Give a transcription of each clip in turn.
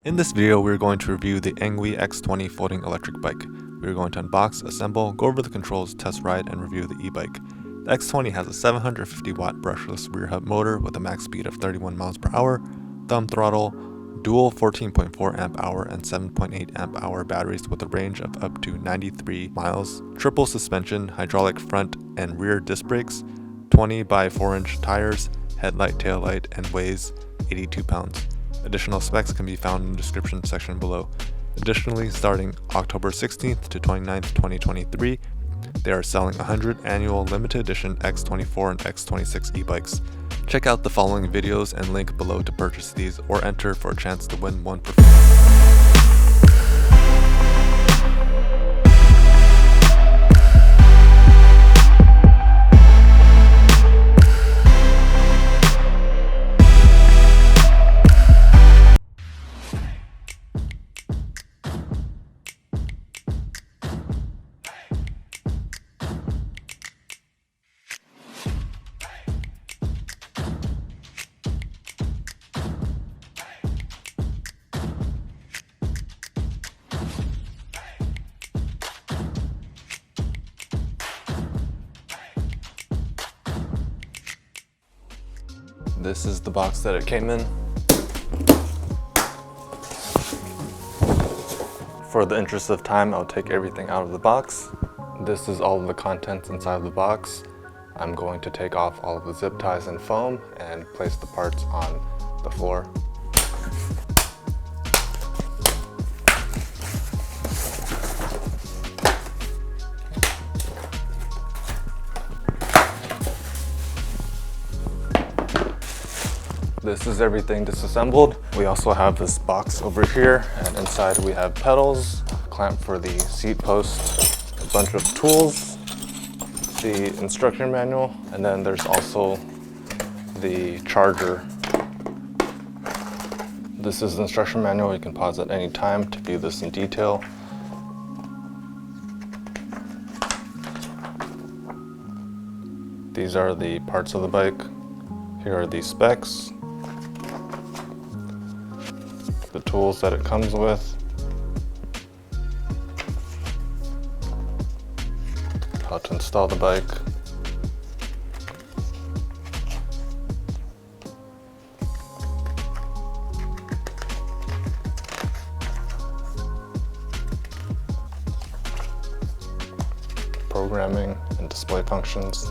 In this video, we're going to review the ENGEWE X20 Folding Electric Bike. We're going to unbox, assemble, go over the controls, test ride, and review the e-bike. The X20 has a 750 watt brushless rear hub motor with a max speed of 31 miles per hour, thumb throttle, dual 14.4 amp hour and 7.8 amp hour batteries with a range of up to 93 miles, triple suspension, hydraulic front and rear disc brakes, 20 by 4-inch tires, headlight, taillight, and weighs 82 pounds. Additional specs can be found in the description section below. Additionally, starting October 16th to 29th, 2023, they are selling 100 annual limited edition X24 and X26 e-bikes. Check out the following videos and link below to purchase these or enter for a chance to win one per This is the box that it came in. For the interest of time, I'll take everything out of the box. This is all of the contents inside of the box. I'm going to take off all of the zip ties and foam and place the parts on the floor. This is everything disassembled. We also have this box over here, and inside we have pedals, clamp for the seat post, a bunch of tools, the instruction manual, and then there's also the charger. This is the instruction manual. You can pause at any time to view this in detail. These are the parts of the bike. Here are the specs, the tools that it comes with, how to install the bike, programming and display functions.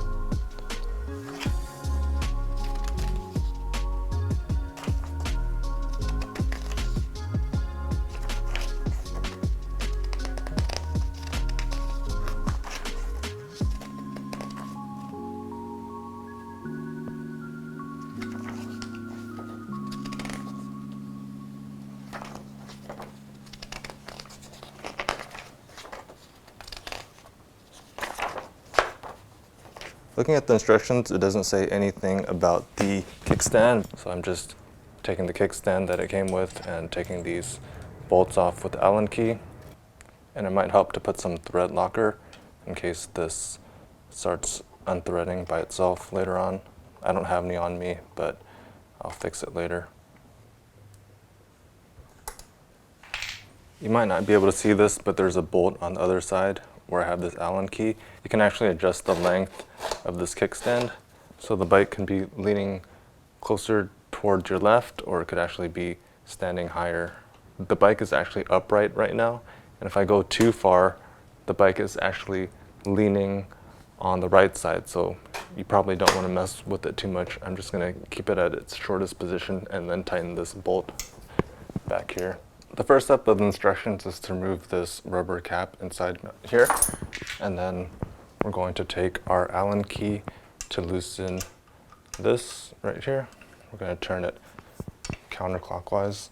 Looking at the instructions, it doesn't say anything about the kickstand, so I'm just taking the kickstand that it came with and taking these bolts off with the Allen key. And it might help to put some thread locker in case this starts unthreading by itself later on. I don't have any on me, but I'll fix it later. You might not be able to see this, but there's a bolt on the other side where I have this Allen key. You can actually adjust the length of this kickstand, so the bike can be leaning closer towards your left, or it could actually be standing higher. The bike is actually upright right now, and if I go too far, the bike is actually leaning on the right side, so you probably don't want to mess with it too much. I'm just going to keep it at its shortest position and then tighten this bolt back here. The first step of the instructions is to remove this rubber cap inside here, and then we're going to take our Allen key to loosen this right here. We're going to turn it counterclockwise,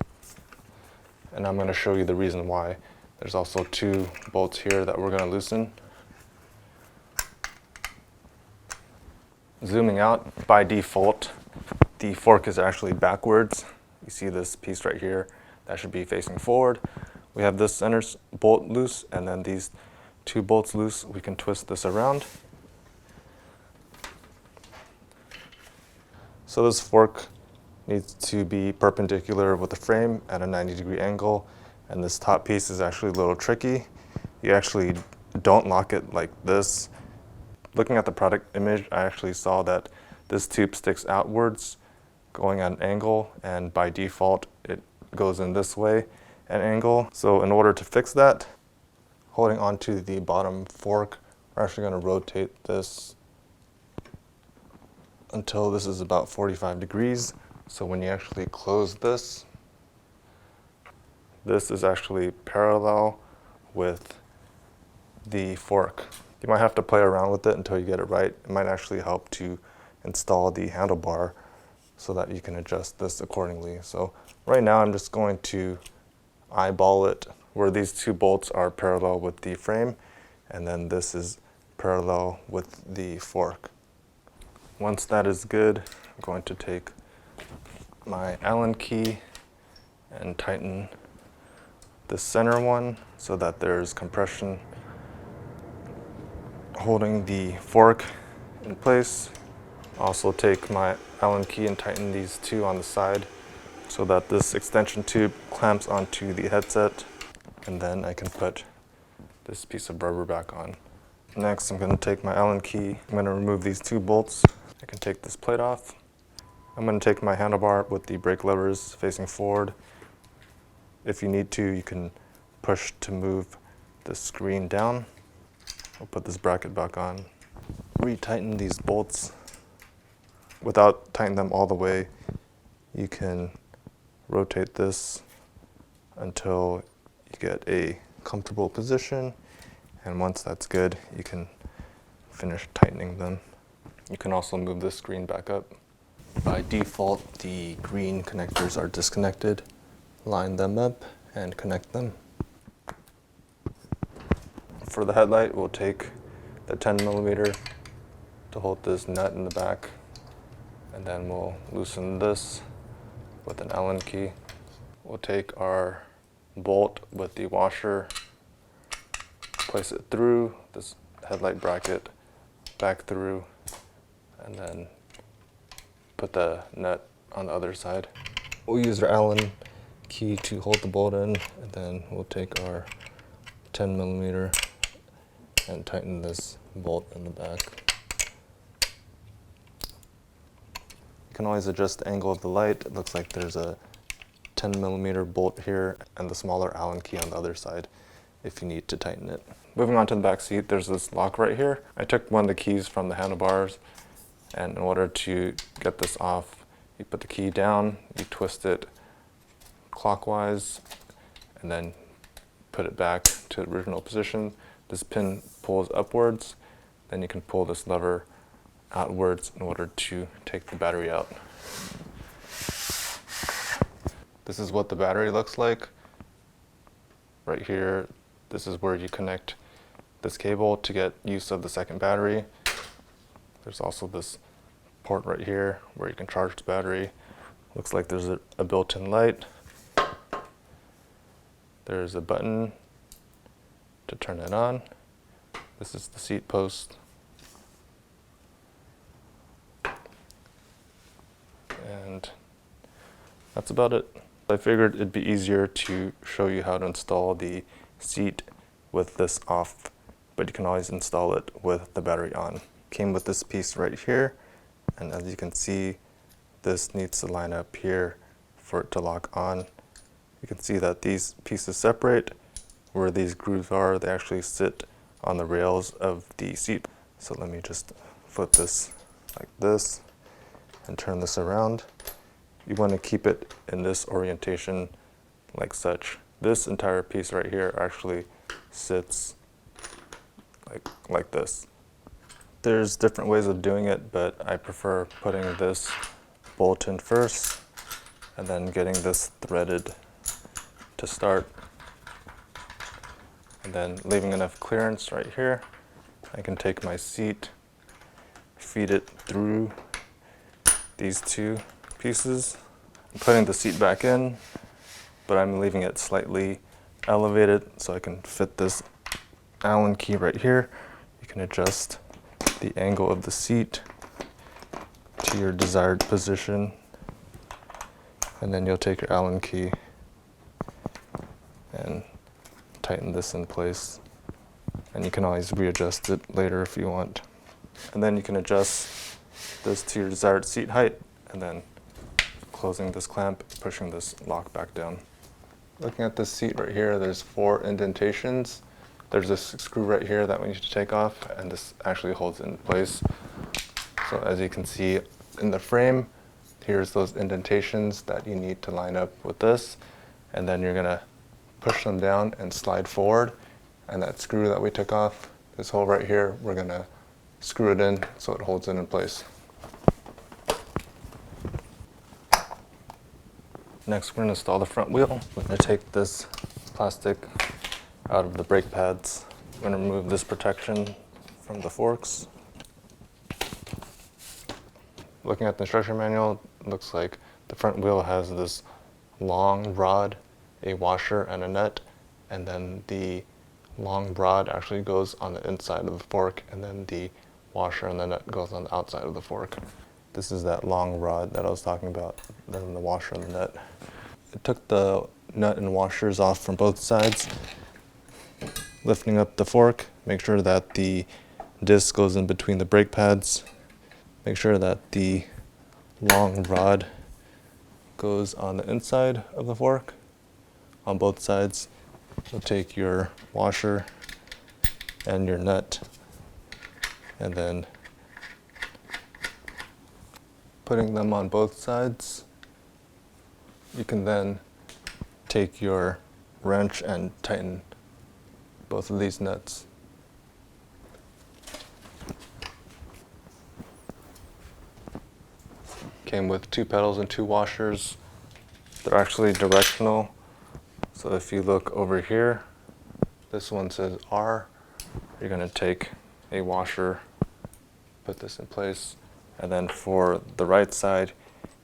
and I'm going to show you the reason why. There's also two bolts here that we're going to loosen. Zooming out, by default, the fork is actually backwards. You see this piece right here, that should be facing forward. We have this center bolt loose, and then these two bolts loose. We can twist this around. So this fork needs to be perpendicular with the frame at a 90-degree angle, and this top piece is actually a little tricky. You actually don't lock it like this. Looking at the product image, I actually saw that this tube sticks outwards going at an angle, and by default it goes in this way at an angle. So in order to fix that, holding onto the bottom fork, we're actually going to rotate this until this is about 45 degrees. So when you actually close this, this is actually parallel with the fork. You might have to play around with it until you get it right. It might actually help to install the handlebar so that you can adjust this accordingly. So right now I'm just going to eyeball it where these two bolts are parallel with the frame, and then this is parallel with the fork. Once that is good, I'm going to take my Allen key and tighten the center one so that there's compression holding the fork in place. Also take my Allen key and tighten these two on the side so that this extension tube clamps onto the headset, and then I can put this piece of rubber back on. Next, I'm going to take my Allen key. I'm going to remove these two bolts. I can take this plate off. I'm going to take my handlebar with the brake levers facing forward. If you need to, you can push to move the screen down. I'll put this bracket back on. Retighten these bolts. Without tightening them all the way, you can rotate this until you get a comfortable position, and once that's good, you can finish tightening them. You can also move this screen back up. By default, the green connectors are disconnected. Line them up and connect them. For the headlight, we'll take the 10mm to hold this nut in the back, and then we'll loosen this with an Allen key. We'll take our bolt with the washer, place it through this headlight bracket, back through, and then put the nut on the other side. We'll use our Allen key to hold the bolt in, and then we'll take our 10mm and tighten this bolt in the back. You can always adjust the angle of the light. It looks like there's a 10mm bolt here and the smaller Allen key on the other side if you need to tighten it. Moving on to the back seat, there's this lock right here. I took one of the keys from the handlebars, and in order to get this off, you put the key down, you twist it clockwise, and then put it back to the original position. This pin pulls upwards, then you can pull this lever outwards in order to take the battery out. This is what the battery looks like. Right here, this is where you connect this cable to get use of the second battery. There's also this port right here where you can charge the battery. Looks like there's a built-in light. There's a button to turn it on. This is the seat post. And that's about it. I figured it'd be easier to show you how to install the seat with this off, but you can always install it with the battery on. Came with this piece right here, and as you can see, this needs to line up here for it to lock on. You can see that these pieces separate. Where these grooves are, they actually sit on the rails of the seat. So let me just flip this like this and turn this around. You want to keep it in this orientation like such. This entire piece right here actually sits like this. There's different ways of doing it, but I prefer putting this bolt in first and then getting this threaded to start, and then leaving enough clearance right here. I can take my seat, feed it through these two pieces. I'm putting the seat back in, but I'm leaving it slightly elevated so I can fit this Allen key right here. You can adjust the angle of the seat to your desired position. And then you'll take your Allen key and tighten this in place. And you can always readjust it later if you want. And then you can adjust this to your desired seat height, and then closing this clamp, pushing this lock back down. Looking at this seat right here, there's 4 indentations. There's this screw right here that we need to take off, and this actually holds it in place. So as you can see in the frame, here's those indentations that you need to line up with this, and then you're gonna push them down and slide forward, and that screw that we took off, this hole right here, we're gonna screw it in so it holds it in place. Next, we're gonna install the front wheel. We're gonna take this plastic out of the brake pads. We're gonna remove this protection from the forks. Looking at the instruction manual, it looks like the front wheel has this long rod, a washer, and a nut, and then the long rod actually goes on the inside of the fork, and then the washer and the nut goes on the outside of the fork. This is that long rod that I was talking about, then the washer and the nut. I took the nut and washers off from both sides, lifting up the fork, make sure that the disc goes in between the brake pads, make sure that the long rod goes on the inside of the fork on both sides. You'll take your washer and your nut, and then putting them on both sides, you can then take your wrench and tighten both of these nuts. Came with 2 pedals and 2 washers. They're actually directional. So if you look over here, this one says R. You're gonna take a washer, put this in place, and then for the right side,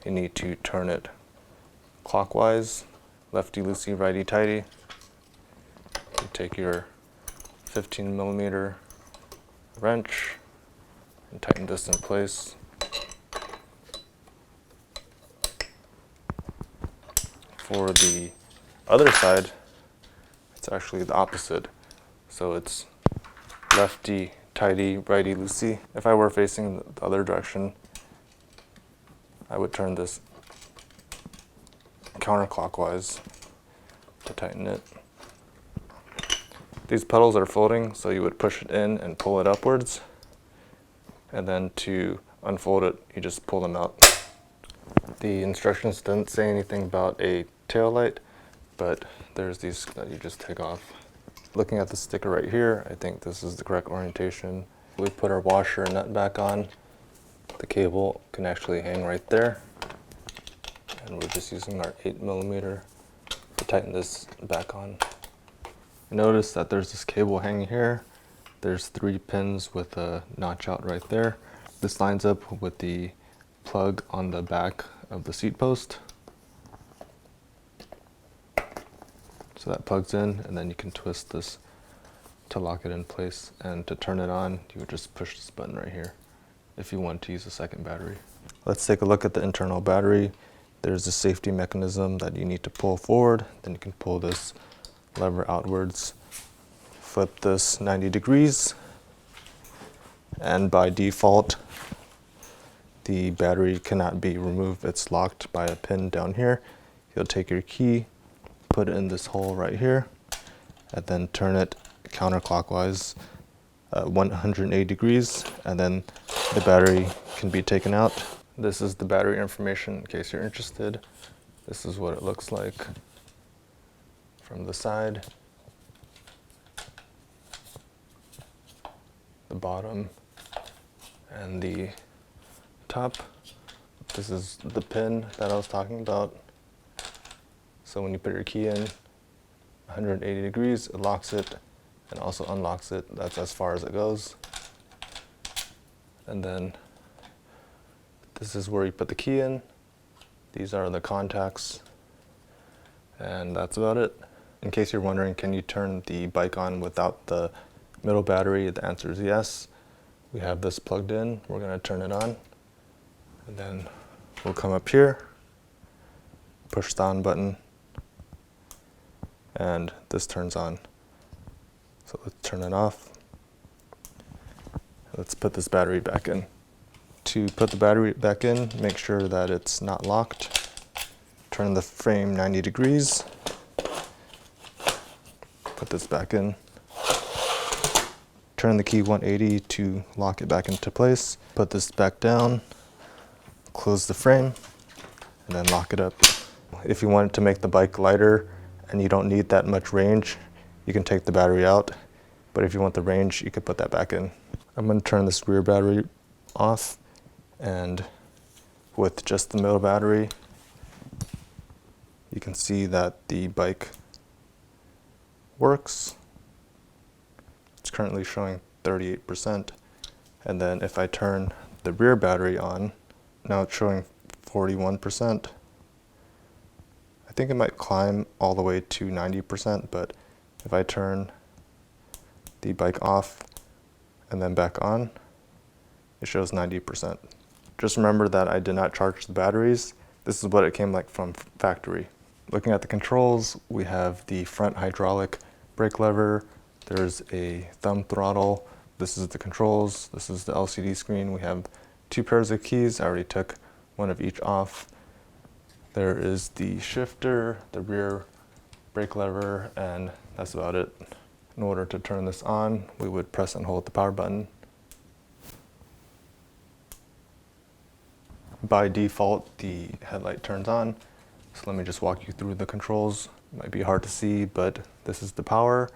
you need to turn it clockwise, lefty-loosey, righty-tighty. You take your 15mm wrench and tighten this in place. For the other side, it's actually the opposite. So it's lefty tighty, righty loosey. If I were facing the other direction, I would turn this counterclockwise to tighten it. These pedals are folding, so you would push it in and pull it upwards. And then to unfold it, you just pull them out. The instructions didn't say anything about a tail light, but there's these that you just take off. Looking at the sticker right here, I think this is the correct orientation. We put our washer and nut back on. The cable can actually hang right there. And we're just using our 8mm to tighten this back on. Notice that there's this cable hanging here. There's 3 pins with a notch out right there. This lines up with the plug on the back of the seat post. So that plugs in, and then you can twist this to lock it in place. And to turn it on, you would just push this button right here if you want to use a second battery. Let's take a look at the internal battery. There's a safety mechanism that you need to pull forward. Then you can pull this lever outwards, flip this 90 degrees, and by default, the battery cannot be removed. It's locked by a pin down here. You'll take your key, put it in this hole right here, and then turn it counterclockwise 180 degrees, and then the battery can be taken out. This is the battery information in case you're interested. This is what it looks like from the side, the bottom, and the top. This is the pin that I was talking about. So when you put your key in 180 degrees, it locks it and also unlocks it. That's as far as it goes. And then this is where you put the key in. These are the contacts, and that's about it. In case you're wondering, can you turn the bike on without the middle battery? The answer is yes. We have this plugged in. We're going to turn it on, and then we'll come up here, push the on button, and this turns on. So let's turn it off. Let's put this battery back in. To put the battery back in, make sure that it's not locked. Turn the frame 90 degrees. Put this back in. Turn the key 180 to lock it back into place. Put this back down. Close the frame, and then lock it up. If you want to make the bike lighter and you don't need that much range, you can take the battery out. But if you want the range, you could put that back in. I'm going to turn this rear battery off, and with just the middle battery, you can see that the bike works. It's currently showing 38%. And then if I turn the rear battery on, now it's showing 41%. I think it might climb all the way to 90%, but if I turn the bike off and then back on, it shows 90%. Just remember that I did not charge the batteries. This is what it came like from factory. Looking at the controls, we have the front hydraulic brake lever. There's a thumb throttle. This is the controls. This is the LCD screen. We have 2 pairs of keys. I already took one of each off. There is the shifter, the rear brake lever, and that's about it. In order to turn this on, we would press and hold the power button. By default, the headlight turns on. So let me just walk you through the controls. It might be hard to see, but this is the power.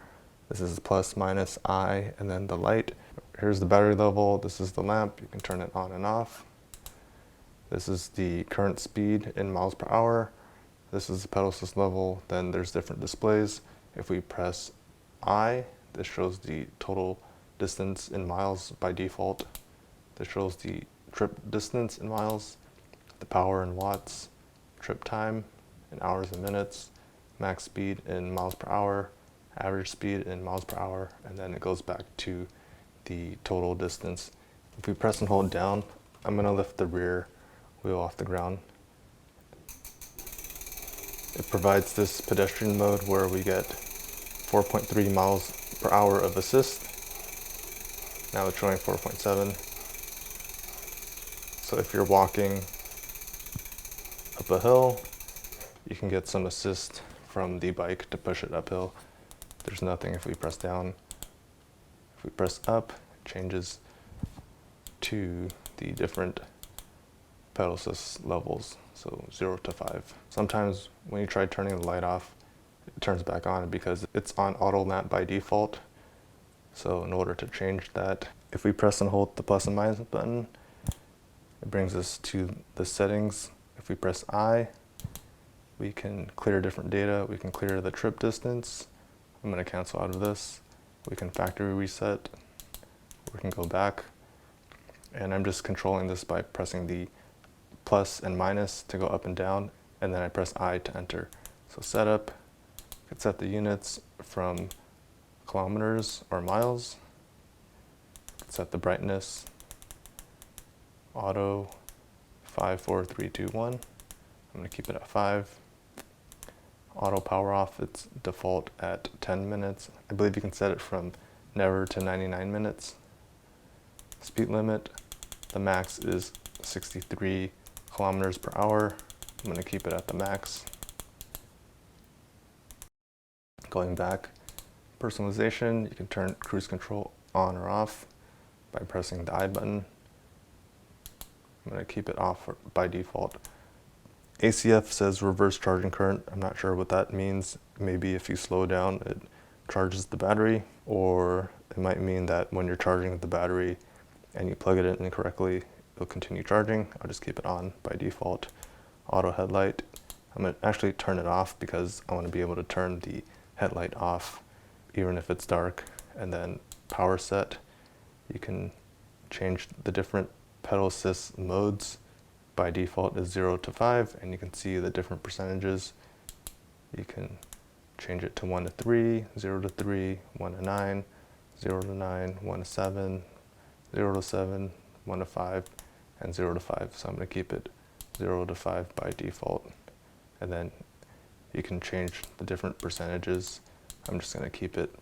This is plus, minus, I, and then the light. Here's the battery level. This is the lamp. You can turn it on and off. This is the current speed in miles per hour. This is the pedal assist level. Then there's different displays. If we press I, this shows the total distance in miles by default. This shows the trip distance in miles, the power in watts, trip time in hours and minutes, max speed in miles per hour, average speed in miles per hour, and then it goes back to the total distance. If we press and hold down, I'm going to lift the rear wheel off the ground. It provides this pedestrian mode where we get 4.3 miles per hour of assist. Now it's showing 4.7. So if you're walking up a hill, you can get some assist from the bike to push it uphill. There's nothing if we press down. If we press up, it changes to the different pedal assist levels, so 0 to 5. Sometimes when you try turning the light off, it turns back on because it's on auto lamp by default. So in order to change that, if we press and hold the plus and minus button, it brings us to the settings. If we press I, we can clear different data. We can clear the trip distance. I'm going to cancel out of this. We can factory reset. We can go back. And I'm just controlling this by pressing the plus and minus to go up and down, and then I press I to enter. So setup, I can set the units from kilometers or miles. Set the brightness, auto, 5, 4, 3, 2, 1. I'm going to keep it at 5. Auto power off, it's default at 10 minutes. I believe you can set it from never to 99 minutes. Speed limit, the max is 63 kilometers per hour. I'm going to keep it at the max. Going back, personalization, you can turn cruise control on or off by pressing the I button. I'm going to keep it off by default. ACF says reverse charging current. I'm not sure what that means. Maybe if you slow down, it charges the battery, or it might mean that when you're charging the battery and you plug it in incorrectly, it'll continue charging. I'll just keep it on by default. Auto headlight. I'm going to actually turn it off because I want to be able to turn the headlight off even if it's dark. And then power set. You can change the different pedal assist modes. By default is 0 to 5, and you can see the different percentages. You can change it to 1 to 3, 0 to 3, 1 to 9, 0 to 9, 1 to 7, 0 to 7, 1 to 5, and 0 to 5. So I'm going to keep it 0 to 5 by default. and then you can change the different percentages. I'm just going to keep it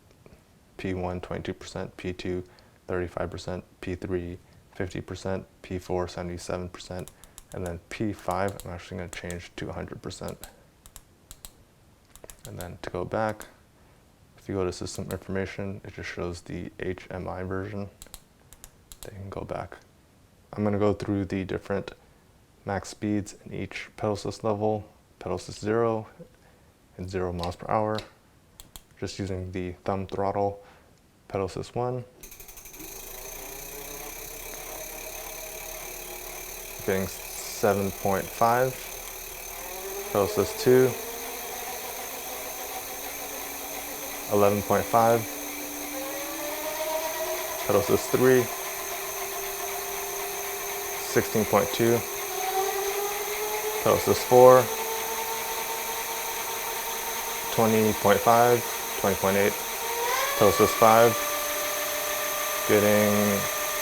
P1 22%, P2 35%, P3 50%, P4 77%, and then P5 I'm actually going to change to 100%. And then to go back, if you go to system information, it just shows the HMI version. Then you can go back. I'm going to go through the different max speeds in each pedal assist level. Pedal assist 0 and 0 miles per hour, just using the thumb throttle. Pedal assist 1, getting 7.5. Pedal assist 2, 11.5. Pedal assist 3, 16.2. Pedal assist 4, 20.5, 20.8. Pedal assist 5, getting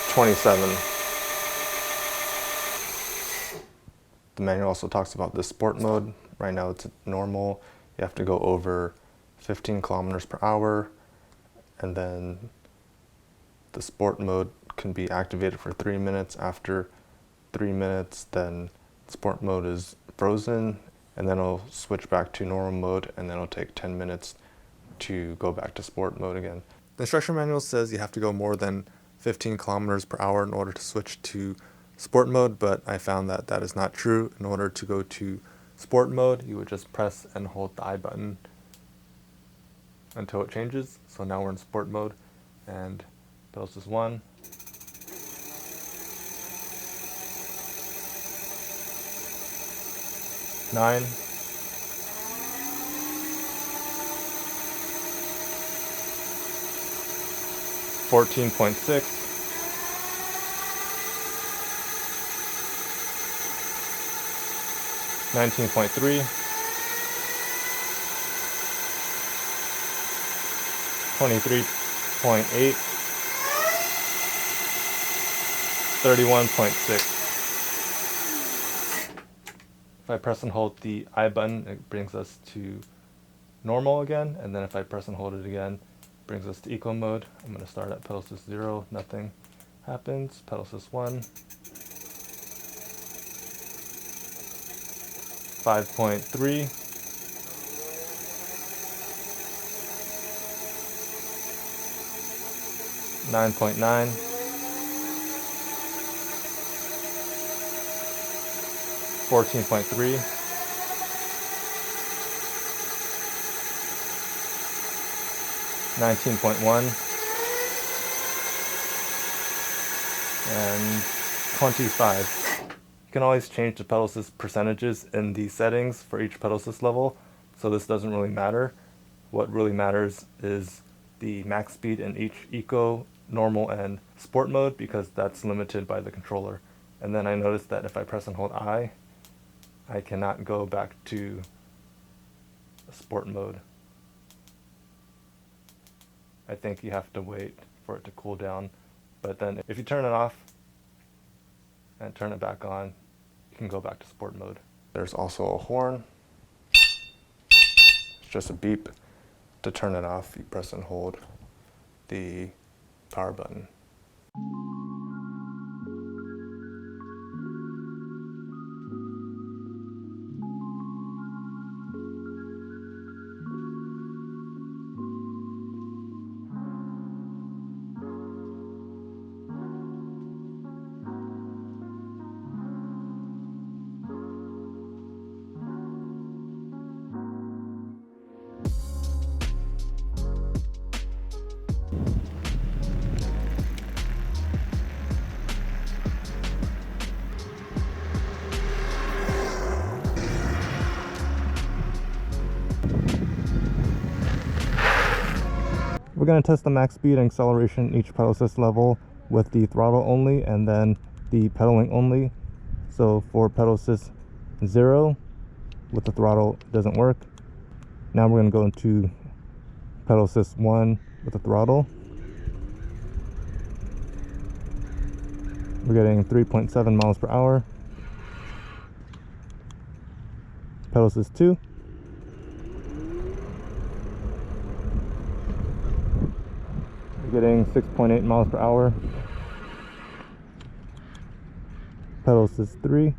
27. The manual also talks about the sport mode. Right now it's normal. You have to go over 15 kilometers per hour, and then the sport mode can be activated for 3 minutes. After 3 minutes, then sport mode is frozen, and then it'll switch back to normal mode, and then it'll take 10 minutes to go back to sport mode again. The instruction manual says you have to go more than 15 kilometers per hour in order to switch to sport mode, but I found that that is not true. In order to go to sport mode, you would just press and hold the I button until it changes. So now we're in sport mode, and pedal assist 1, 9, 14.6, 19.3, 23.8, 31.6. If I press and hold the I button, it brings us to normal again, and then if I press and hold it again, it brings us to eco mode. I'm going to start at pedal assist 0, nothing happens. Pedal assist 1, 5.3, 9.9, 14.3, 19.1, and 25. You can always change the pedal assist percentages in the settings for each pedal assist level, so this doesn't really matter. What really matters is the max speed in each eco, normal, and sport mode, because that's limited by the controller. And then I noticed that if I press and hold I cannot go back to sport mode. I think you have to wait for it to cool down. But then if you turn it off and turn it back on, you can go back to sport mode. There's also a horn. It's just a beep. To turn it off, you press and hold the power button. We're going to test the max speed and acceleration in each pedal assist level with the throttle only and then the pedaling only. So for pedal assist 0 with the throttle, it doesn't work. Now we're going to go into pedal assist 1 with the throttle. We're getting 3.7 miles per hour. Pedal assist 2. We're getting 6.8 miles per hour. Pedal assist 3.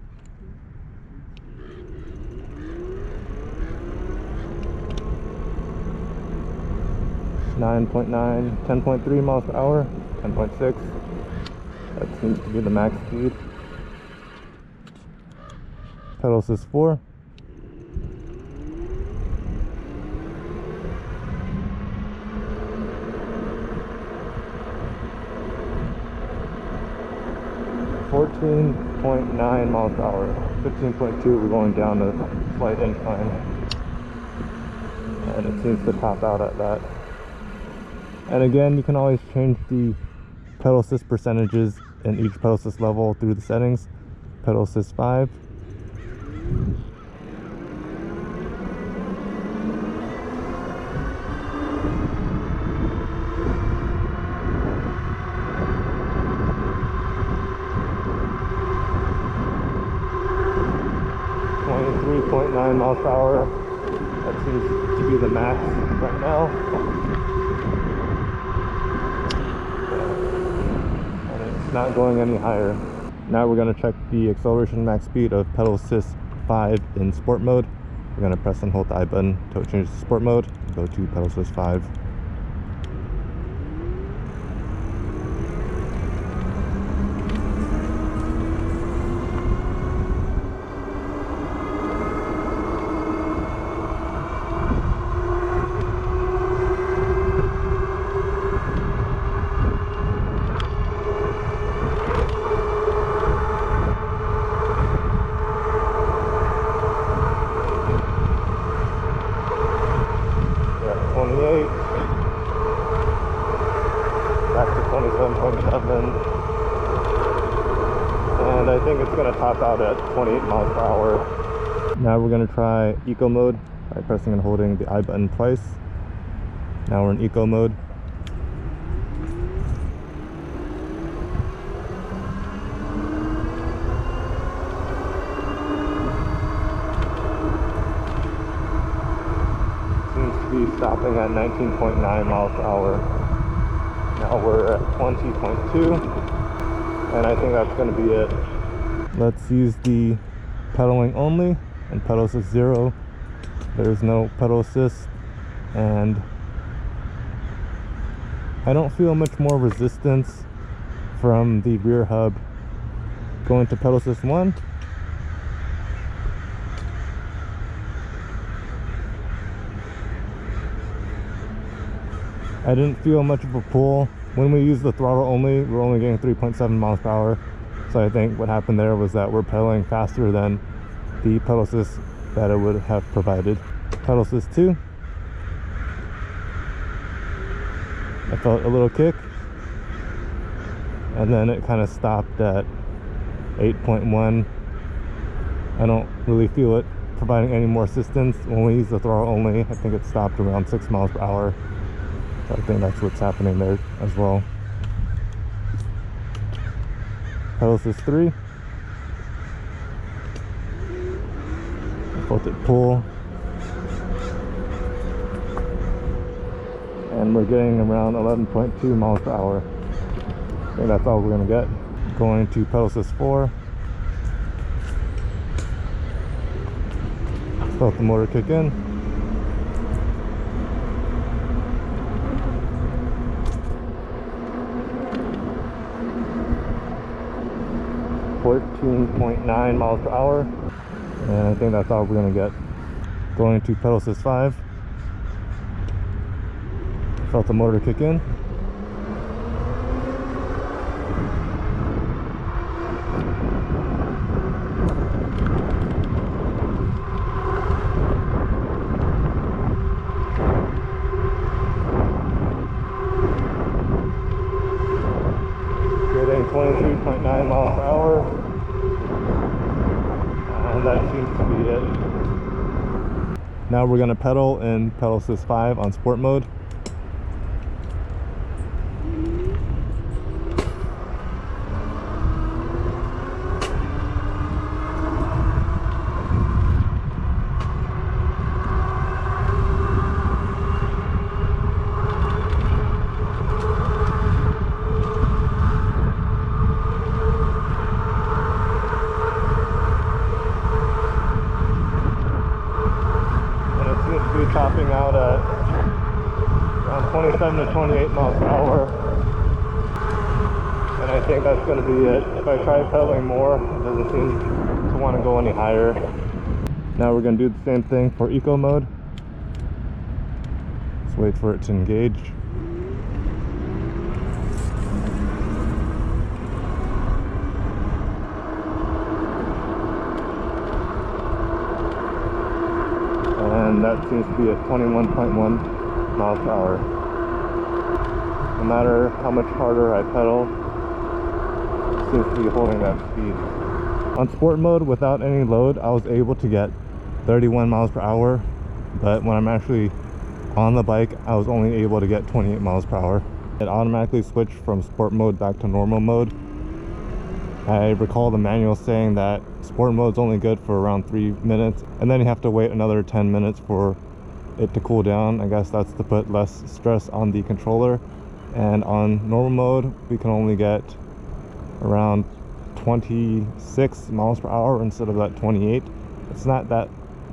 (9.9), 10.3 miles per hour, 10.6. That seems to be the max speed. Pedal assist 4. (14.9 miles per hour). 15.2, we're going down a slight incline. And it seems to top out at that. And again, you can always change the pedal assist percentages in each pedal assist level through the settings. Pedal assist 5. (23.9 miles per hour). That seems to be the max right now. And it's not going any higher. Now we're going to check the acceleration max speed of pedal assist 5 in sport mode. We're going to press and hold the I button until it changes to sport mode. Go to pedal assist 5. Back to 27.7, and I think it's going to top out at 28 miles per hour. Now we're going to try eco mode by pressing and holding the I button twice. Now we're in eco mode. Seems to be stopping at 19.9 miles per hour. Now we're at 20.2, and I think that's going to be it. Let's use the pedaling only and pedal assist 0. There's no pedal assist, and I don't feel much more resistance from the rear hub. Going to pedal assist 1. I didn't feel much of a pull. When we use the throttle only, we're only getting 3.7 miles per hour. So I think what happened there was that we're pedaling faster than the pedal assist that it would have provided. Pedal assist 2. I felt a little kick, and then it kind of stopped at 8.1. I don't really feel it providing any more assistance. When we use the throttle only, I think it stopped around 6 miles per hour. I think that's what's happening there as well. Pedal assist 3. I felt it pull. And we're getting around 11.2 miles per hour. I think that's all we're going to get. Going to pedal assist 4. Felt the motor kick in. (14.9 miles per hour), and I think that's all we're going to get. Going to pedal assist 5. Felt the motor kick in. Getting 23.9 miles per hour. And that seems to be it. Now we're going to pedal in pedal assist 5 on sport mode. 27 to 28 miles per hour. And I think that's going to be it. If I try pedaling more, it doesn't seem to want to go any higher. Now we're going to do the same thing for eco mode. Let's wait for it to engage. And that seems to be at 21.1 miles per hour. No matter how much harder I pedal, it seems to be holding that speed. On sport mode, without any load, I was able to get 31 miles per hour, but when I'm actually on the bike, I was only able to get 28 miles per hour. It automatically switched from sport mode back to normal mode. I recall the manual saying that sport mode is only good for around 3 minutes, and then you have to wait another 10 minutes for it to cool down. I guess that's to put less stress on the controller. And on normal mode, we can only get around 26 miles per hour instead of that 28. It's not that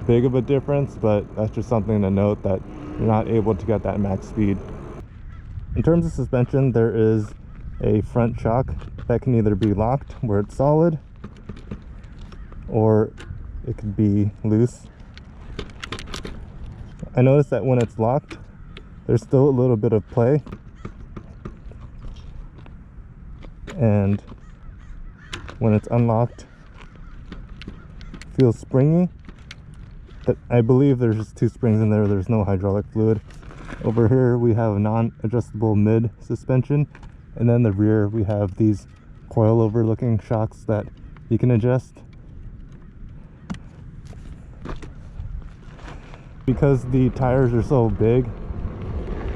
big of a difference, but that's just something to note, that you're not able to get that max speed. In terms of suspension, there is a front shock that can either be locked where it's solid, or it could be loose. I noticed that when it's locked, there's still a little bit of play, and when it's unlocked, it feels springy. But I believe there's just 2 springs in there. There's no hydraulic fluid. Over here we have a non-adjustable mid suspension, and then the rear we have these coilover looking shocks that you can adjust. Because the tires are so big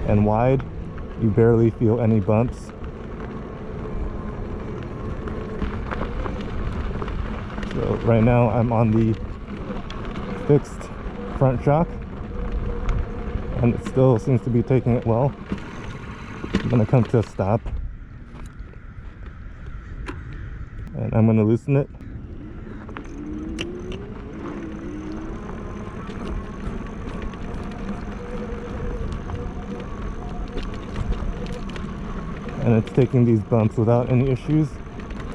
and wide, you barely feel any bumps. So right now I'm on the fixed front shock, and it still seems to be taking it well. I'm gonna come to a stop, and I'm gonna loosen it. And it's taking these bumps without any issues.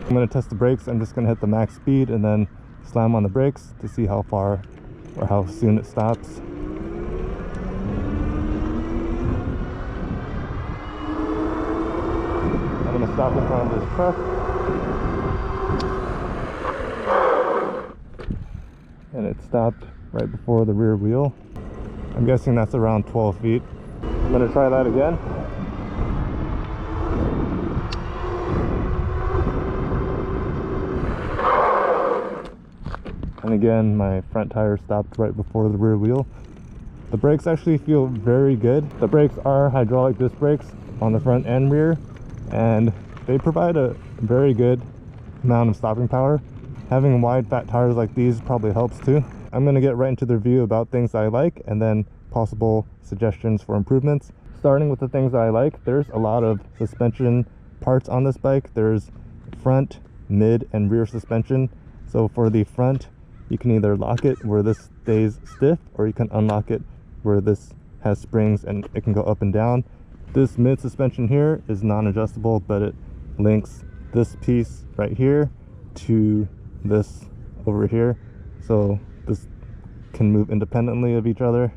I'm going to test the brakes. I'm just going to hit the max speed and then slam on the brakes to see how far or how soon it stops. I'm going to stop in front of this truck. And it stopped right before the rear wheel. I'm guessing that's around 12 feet. I'm going to try that again. And again, my front tire stopped right before the rear wheel. The brakes actually feel very good. The brakes are hydraulic disc brakes on the front and rear, and they provide a very good amount of stopping power. Having wide fat tires like these probably helps too. I'm going to get right into the review about things I like and then possible suggestions for improvements. Starting with the things I like, there's a lot of suspension parts on this bike. There's front, mid, and rear suspension. So for the front, you can either lock it where this stays stiff, or you can unlock it where this has springs and it can go up and down. This mid suspension here is non-adjustable, but it links this piece right here to this over here, so this can move independently of each other.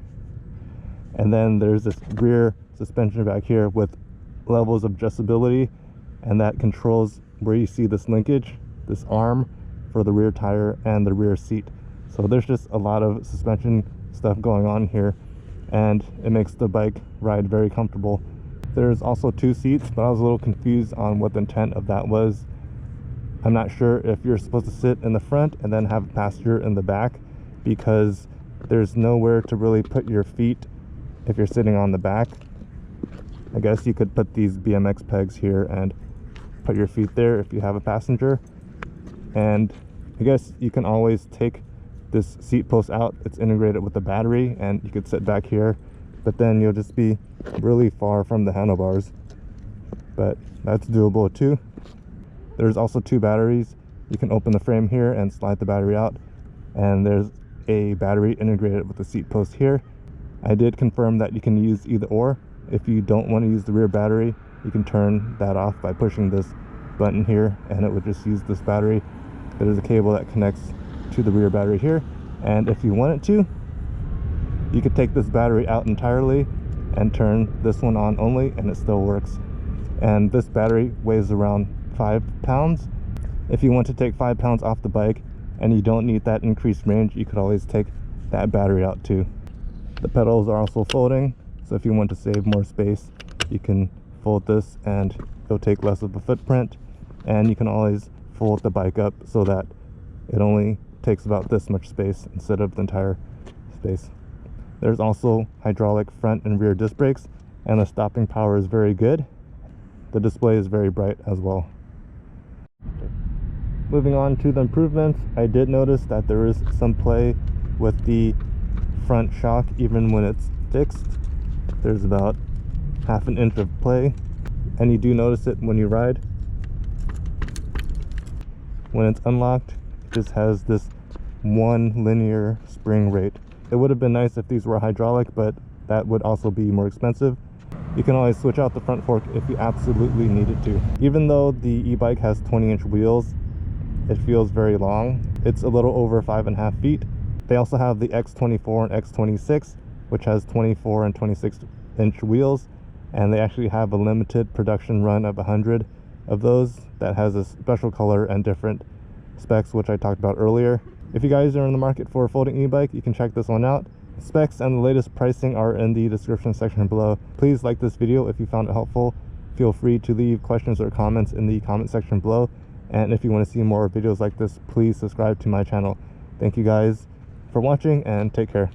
And then there's this rear suspension back here with levels of adjustability, and that controls where you see this linkage, this arm for the rear tire and the rear seat. So there's just a lot of suspension stuff going on here, and it makes the bike ride very comfortable. There's also 2 seats, but I was a little confused on what the intent of that was. I'm not sure if you're supposed to sit in the front and then have a passenger in the back, because there's nowhere to really put your feet if you're sitting on the back. I guess you could put these BMX pegs here and put your feet there if you have a passenger. And I guess you can always take this seat post out. It's integrated with the battery, and you could sit back here, but then you'll just be really far from the handlebars. But that's doable too. There's also 2 batteries. You can open the frame here and slide the battery out, and there's a battery integrated with the seat post here. I did confirm that you can use either or. If you don't want to use the rear battery, you can turn that off by pushing this button here, and it would just use this battery. There's a cable that connects to the rear battery here, and if you wanted to, you could take this battery out entirely and turn this one on only, and it still works. And this battery weighs around 5 pounds. If you want to take 5 pounds off the bike and you don't need that increased range, you could always take that battery out too. The pedals are also folding, so if you want to save more space, you can fold this and it'll take less of a footprint. And you can always fold the bike up so that it only takes about this much space instead of the entire space. There's also hydraulic front and rear disc brakes, and the stopping power is very good. The display is very bright as well. Moving on to the improvements, I did notice that there is some play with the front shock even when it's fixed. There's about half an inch of play, and you do notice it when you ride. When it's unlocked, it just has this one linear spring rate. It would have been nice if these were hydraulic, but that would also be more expensive. You can always switch out the front fork if you absolutely needed to. Even though the e-bike has 20-inch wheels, it feels very long. It's a little over 5.5 feet. They also have the X24 and X26, which has 24 and 26-inch wheels, and they actually have a limited production run of 100 of those that has a special color and different specs, which I talked about earlier. If you guys are in the market for a folding e-bike, you can check this one out. Specs and the latest pricing are in the description section below. Please like this video if you found it helpful. Feel free to leave questions or comments in the comment section below. And if you want to see more videos like this, please subscribe to my channel. Thank you guys for watching, and take care.